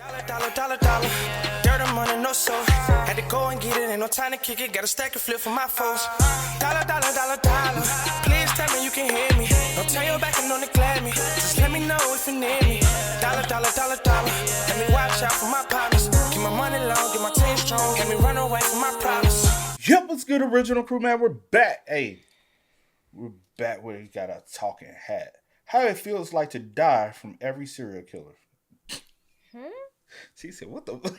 Dollar. Dirt and money, no soul. Had to go and get it, ain't no time to kick it. Got a stack and flip for my foes. Dollar. Please tell me you can hear me. Don't turn your back and don't neglect me. Just let me know if you need me. Dollar. Let me watch out for my partners. Keep my money long, get my team strong. Let me run away from my problems. Yep, what's good, original crew, man? We're back. Hey, we're back where he got a talking hat. How it feels like to die from every serial killer. She said, what the...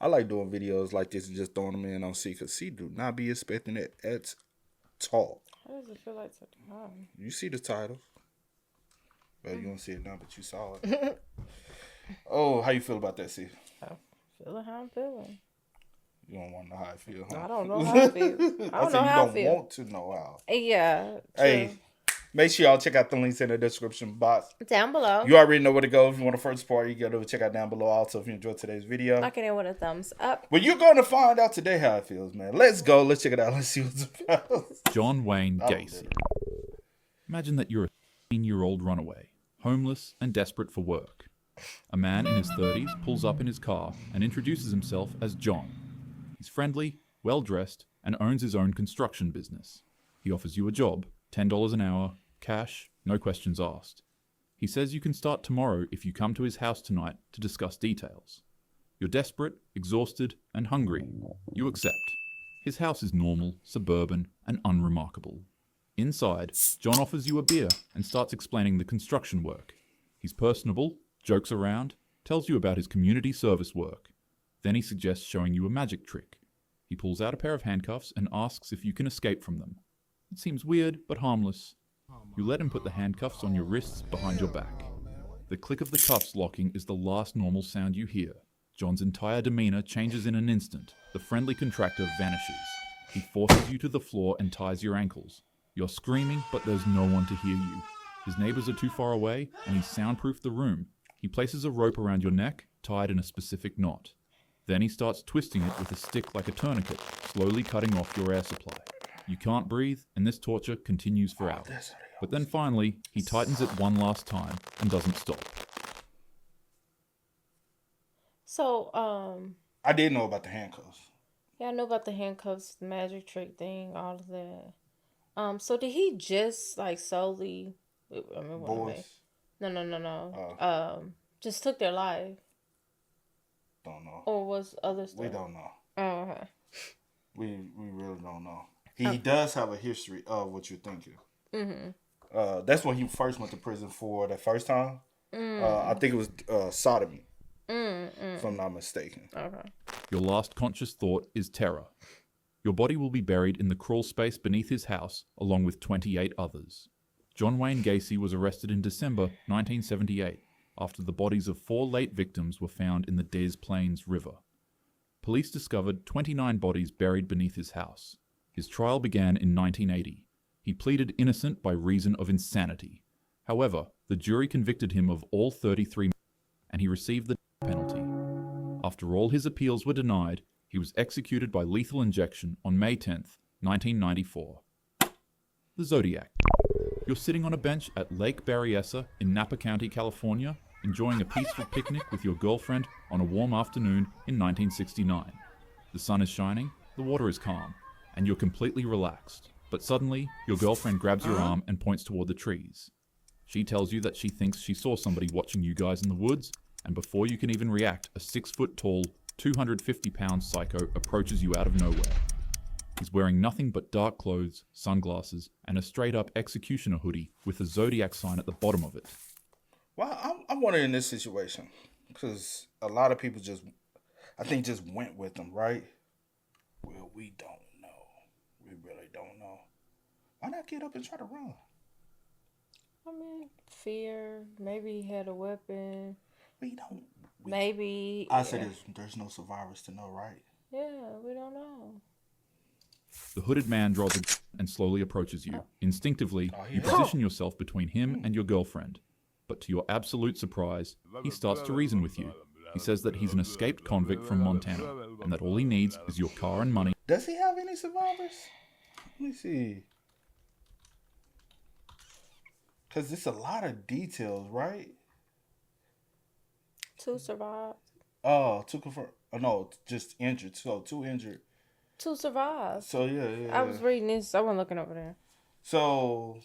I like doing videos like this and just throwing them in on C, because C do not be expecting it at all. How does it feel like to die? You see the title. Well, you don't see it now, but you saw it. Oh, how you feel about that, C? I'm feeling how I'm feeling. You don't want to know how I feel, huh? I don't know how I feel. I don't know how I feel. You don't want to know how. Yeah. True. Hey, make sure y'all check out the links in the description box. Down below. You already know where to go. If you want the first part, you go to check out down below. Also, if you enjoyed today's video, Knock it in with a thumbs up. Well, you're going to find out today how it feels, man. Let's go. Let's check it out. Let's see what's about. John Wayne Gacy. Imagine that you're a 13-year-old runaway, homeless and desperate for work. A man in his 30s pulls up in his car and introduces himself as John. He's friendly, well-dressed, and owns his own construction business. He offers you a job, $10 an hour, cash, no questions asked. He says you can start tomorrow if you come to his house tonight to discuss details. You're desperate, exhausted, and hungry. You accept. His house is normal, suburban, and unremarkable. Inside, John offers you a beer and starts explaining the construction work. He's personable, jokes around, tells you about his community service work. Then he suggests showing you a magic trick. He pulls out a pair of handcuffs and asks if you can escape from them. It seems weird, but harmless. You let him put the handcuffs on your wrists behind your back. The click of the cuffs locking is the last normal sound you hear. John's entire demeanor changes in an instant. The friendly contractor vanishes. He forces you to the floor and ties your ankles. You're screaming, but there's no one to hear you. His neighbors are too far away, and he's soundproofed the room. He places a rope around your neck, tied in a specific knot. Then he starts twisting it with a stick like a tourniquet, slowly cutting off your air supply. You can't breathe, and this torture continues for hours. But then finally, he tightens it one last time and doesn't stop. So, I did know about the handcuffs. Yeah, I know about the handcuffs, the magic trick thing, all of that. So did he just like solely... Boys? No. Just took their life. Don't know. Or was other stuff? We don't know. Oh, okay. We really don't know. He does have a history of what you're thinking. Mm-hmm. That's when he first went to prison for the first time. I think it was sodomy, if I'm not mistaken. Okay. Your last conscious thought is terror. Your body will be buried in the crawl space beneath his house, along with 28 others. John Wayne Gacy was arrested in December 1978 after the bodies of 4 late victims were found in the Des Plaines River. Police discovered 29 bodies buried beneath his house. His trial began in 1980. He pleaded innocent by reason of insanity. However, the jury convicted him of all 33 and he received the death penalty. After all his appeals were denied, he was executed by lethal injection on May 10th, 1994. The Zodiac. You're sitting on a bench at Lake Berryessa in Napa County, California, enjoying a peaceful picnic with your girlfriend on a warm afternoon in 1969. The sun is shining, the water is calm, and you're completely relaxed. But suddenly, your girlfriend grabs your arm and points toward the trees. She tells you that she thinks she saw somebody watching you guys in the woods, and before you can even react, a 6-foot-tall, 250-pound psycho approaches you out of nowhere. He's wearing nothing but dark clothes, sunglasses, and a straight-up executioner hoodie with a Zodiac sign at the bottom of it. Well, I'm wondering in this situation, because a lot of people just went with them, right? Well, we don't know. We really don't know. Why not get up and try to run? I mean, fear. Maybe he had a weapon. We don't. Maybe. I said there's no survivors to know, right? Yeah, we don't know. The hooded man draws a gun and slowly approaches you. Instinctively, you position yourself between him and your girlfriend. But to your absolute surprise, he starts to reason with you. He says that he's an escaped convict from Montana, and that all he needs is your car and money. Does he have any survivors? Let me see. Because it's a lot of details, right? 2 survived. Oh, to confirm. Oh, no, just injured. So 2 injured. 2 survived. So yeah. I was reading this. I wasn't looking over there. So,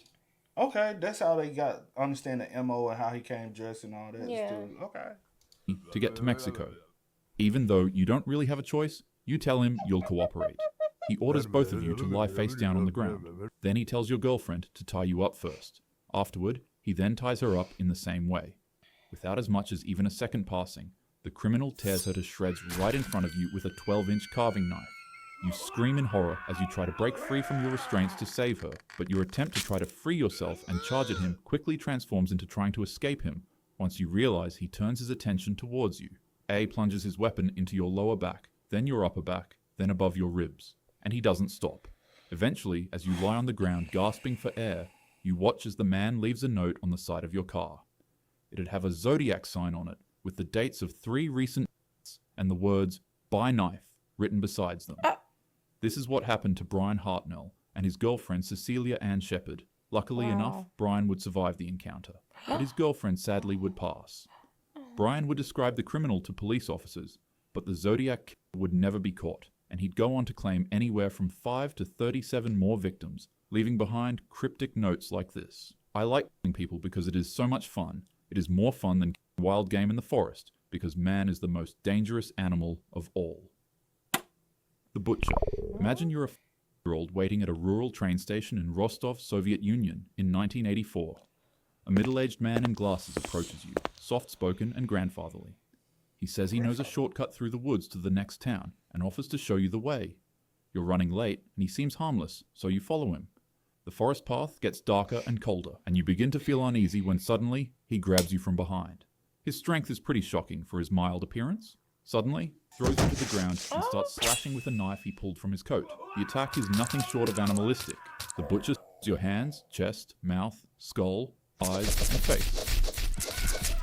okay, that's how they understand the MO and how he came dressed and all that. Yeah. Okay. To get to Mexico. Even though you don't really have a choice, you tell him you'll cooperate. He orders both of you to lie face down on the ground. Then he tells your girlfriend to tie you up first. Afterward, he then ties her up in the same way. Without as much as even a second passing, the criminal tears her to shreds right in front of you with a 12-inch carving knife. You scream in horror as you try to break free from your restraints to save her, but your attempt to try to free yourself and charge at him quickly transforms into trying to escape him. Once you realize he turns his attention towards you, A plunges his weapon into your lower back, then your upper back, then above your ribs. And he doesn't stop. Eventually, as you lie on the ground gasping for air, you watch as the man leaves a note on the side of your car. It'd have a Zodiac sign on it, with the dates of 3 recent and the words, "Buy knife," written besides them. This is what happened to Brian Hartnell and his girlfriend Cecilia Ann Shepard. Luckily enough, Brian would survive the encounter, but his girlfriend sadly would pass. Brian would describe the criminal to police officers, but the Zodiac Killer would never be caught, and he'd go on to claim anywhere from 5 to 37 more victims, leaving behind cryptic notes like this. I like killing people because it is so much fun. It is more fun than killing wild game in the forest, because man is the most dangerous animal of all. The Butcher. Imagine you're a 4-year-old waiting at a rural train station in Rostov, Soviet Union in 1984. A middle-aged man in glasses approaches you, soft-spoken and grandfatherly. He says he knows a shortcut through the woods to the next town and offers to show you the way. You're running late and he seems harmless, so you follow him. The forest path gets darker and colder, and you begin to feel uneasy when suddenly he grabs you from behind. His strength is pretty shocking for his mild appearance. Suddenly, throws you to the ground and starts slashing with a knife he pulled from his coat. The attack is nothing short of animalistic. The butcher stabs your hands, chest, mouth, skull, eyes, and face.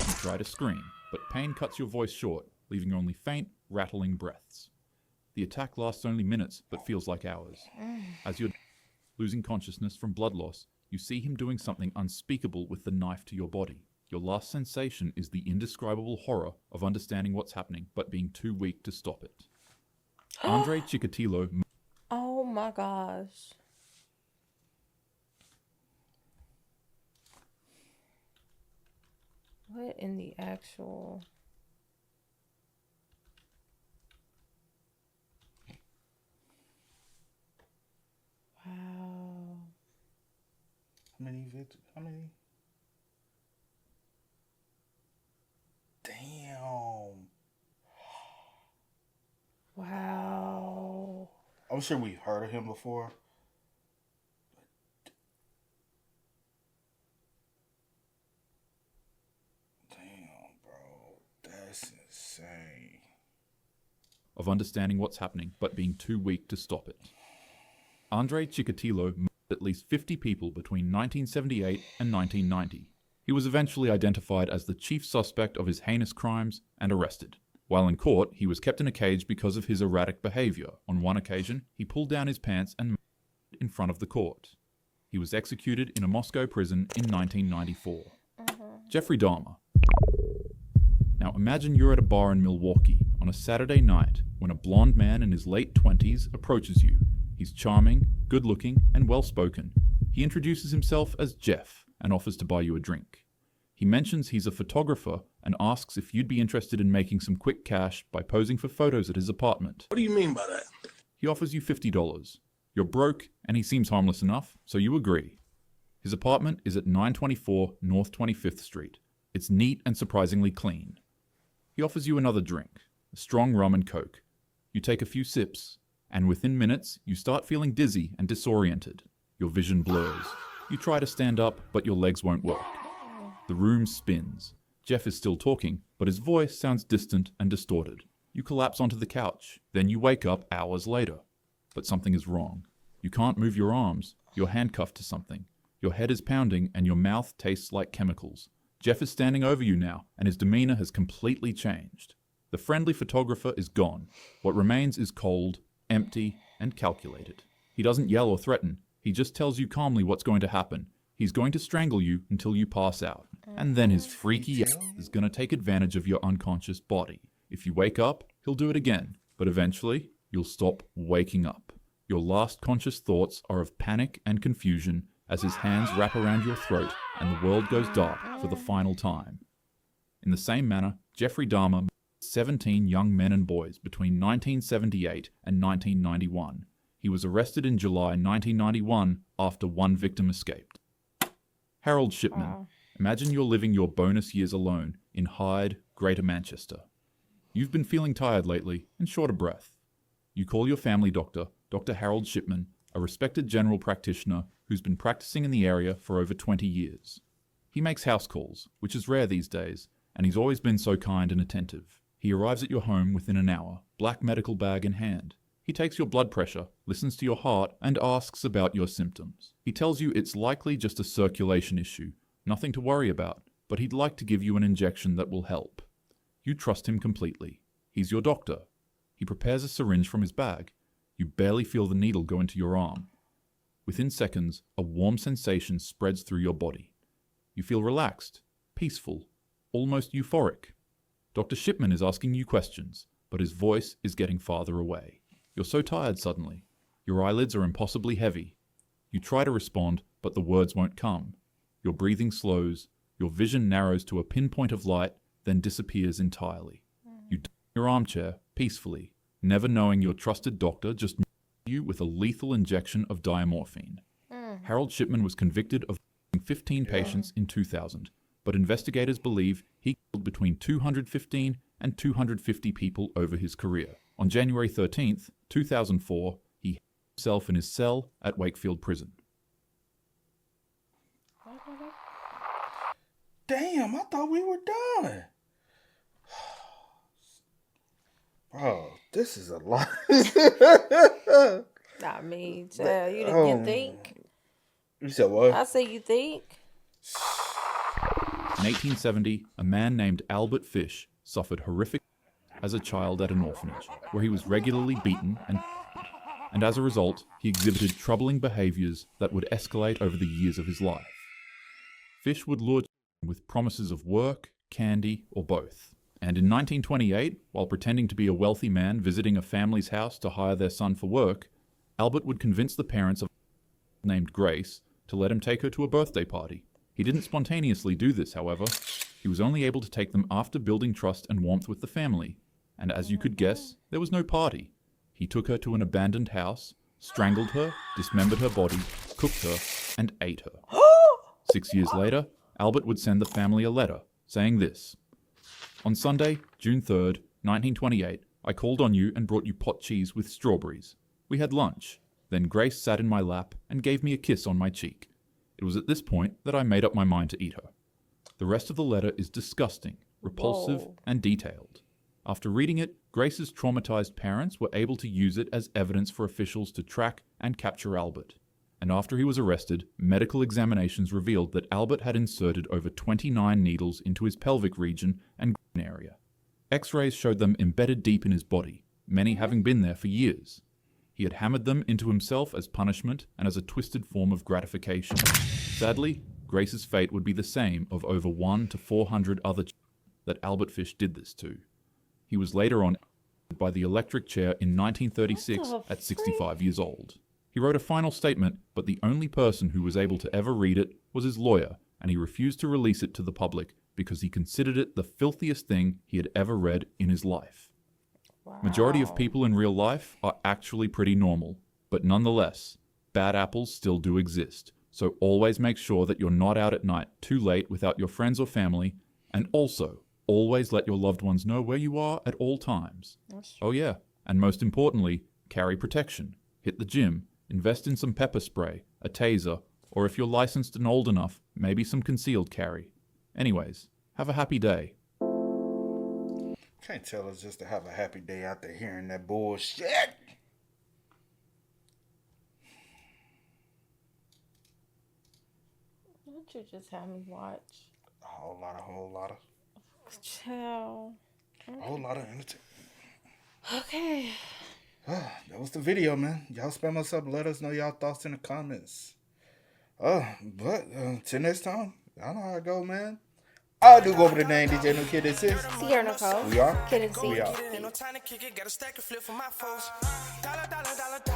You try to scream, but pain cuts your voice short, leaving only faint, rattling breaths. The attack lasts only minutes, but feels like hours. As you're losing consciousness from blood loss, you see him doing something unspeakable with the knife to your body. Your last sensation is the indescribable horror of understanding what's happening, but being too weak to stop it. Andrei Chikatilo. Oh my gosh. What in the actual... Wow. How many victims? How many? Damn. Wow. I'm sure we heard of him before. Damn, bro. That's insane. Of understanding what's happening, but being too weak to stop it. Andrei Chikatilo murdered at least 50 people between 1978 and 1990. He was eventually identified as the chief suspect of his heinous crimes and arrested. While in court, he was kept in a cage because of his erratic behavior. On one occasion, he pulled down his pants and in front of the court. He was executed in a Moscow prison in 1994. Jeffrey Dahmer. Now imagine you're at a bar in Milwaukee on a Saturday night when a blonde man in his late 20s approaches you. He's charming, good-looking, and well-spoken. He introduces himself as Jeff and offers to buy you a drink. He mentions he's a photographer and asks if you'd be interested in making some quick cash by posing for photos at his apartment. What do you mean by that? He offers you $50. You're broke, and he seems harmless enough, so you agree. His apartment is at 924 North 25th Street. It's neat and surprisingly clean. He offers you another drink, a strong rum and coke. You take a few sips, and within minutes, you start feeling dizzy and disoriented. Your vision blurs. You try to stand up, but your legs won't work. The room spins. Jeff is still talking, but his voice sounds distant and distorted. You collapse onto the couch. Then you wake up hours later. But something is wrong. You can't move your arms. You're handcuffed to something. Your head is pounding and your mouth tastes like chemicals. Jeff is standing over you now, and his demeanor has completely changed. The friendly photographer is gone. What remains is cold, empty, and calculated. He doesn't yell or threaten. He just tells you calmly what's going to happen. He's going to strangle you until you pass out. and then his freaky ass is going to take advantage of your unconscious body. If you wake up, he'll do it again, but eventually, you'll stop waking up. Your last conscious thoughts are of panic and confusion as his hands wrap around your throat and the world goes dark for the final time. In the same manner, Jeffrey Dahmer murdered 17 young men and boys between 1978 and 1991. He was arrested in July 1991 after one victim escaped. Harold Shipman. Wow. Imagine you're living your bonus years alone in Hyde, Greater Manchester. You've been feeling tired lately and short of breath. You call your family doctor, Dr. Harold Shipman, a respected general practitioner who's been practicing in the area for over 20 years. He makes house calls, which is rare these days, and he's always been so kind and attentive. He arrives at your home within an hour, black medical bag in hand. He takes your blood pressure, listens to your heart, and asks about your symptoms. He tells you it's likely just a circulation issue, nothing to worry about, but he'd like to give you an injection that will help. You trust him completely. He's your doctor. He prepares a syringe from his bag. You barely feel the needle go into your arm. Within seconds, a warm sensation spreads through your body. You feel relaxed, peaceful, almost euphoric. Dr. Shipman is asking you questions, but his voice is getting farther away. You're so tired suddenly. Your eyelids are impossibly heavy. You try to respond, but the words won't come. Your breathing slows, your vision narrows to a pinpoint of light, then disappears entirely. You die in your armchair, peacefully, never knowing your trusted doctor just murdered you with a lethal injection of diamorphine. Harold Shipman was convicted of killing 15 patients in 2000, but investigators believe he killed between 215 and 250 people over his career. On January 13th, 2004, he hanged himself in his cell at Wakefield Prison. Damn, I thought we were done. Bro, this is a lot. I mean, child, you think? You said what? I say you think. In 1870, a man named Albert Fish suffered horrific as a child at an orphanage, where he was regularly beaten and as a result, he exhibited troubling behaviors that would escalate over the years of his life. Fish would lure children with promises of work, candy, or both. And in 1928, while pretending to be a wealthy man visiting a family's house to hire their son for work, Albert would convince the parents of a named Grace to let him take her to a birthday party. He didn't spontaneously do this, however. He was only able to take them after building trust and warmth with the family. And as you could guess, there was no party. He took her to an abandoned house, strangled her, dismembered her body, cooked her, and ate her. 6 years later, Albert would send the family a letter saying this: "On Sunday, June 3rd, 1928, I called on you and brought you pot cheese with strawberries. We had lunch. Then Grace sat in my lap and gave me a kiss on my cheek. It was at this point that I made up my mind to eat her." The rest of the letter is disgusting, repulsive, and detailed. After reading it, Grace's traumatized parents were able to use it as evidence for officials to track and capture Albert. And after he was arrested, medical examinations revealed that Albert had inserted over 29 needles into his pelvic region and groin area. X-rays showed them embedded deep in his body, many having been there for years. He had hammered them into himself as punishment and as a twisted form of gratification. Sadly, Grace's fate would be the same of over 100 to 400 other children that Albert Fish did this to. He was later on by the electric chair in 1936 at 65 years old. He wrote a final statement, but the only person who was able to ever read it was his lawyer, and he refused to release it to the public because he considered it the filthiest thing he had ever read in his life. Wow. Majority of people in real life are actually pretty normal, but nonetheless, bad apples still do exist. So always make sure that you're not out at night too late without your friends or family, and also always let your loved ones know where you are at all times. Oh yeah, and most importantly, carry protection. Hit the gym, invest in some pepper spray, a taser, or if you're licensed and old enough, maybe some concealed carry. Anyways, have a happy day. Can't tell us just to have a happy day out there hearing that bullshit. Don't you just have me watch? A whole lot of. Child. A whole lot of entertainment. Okay. That was the video, man. Y'all spam us up. Let us know y'all thoughts in the comments. But till next time, y'all know how it go, man. I do go over the name DJ New Kid. This is Sierra Nicole. We are. Kid and C. We are. Ain't no time to kick it, gotta stack a flip for my foes. Dollar, dollar, dollar, dollar.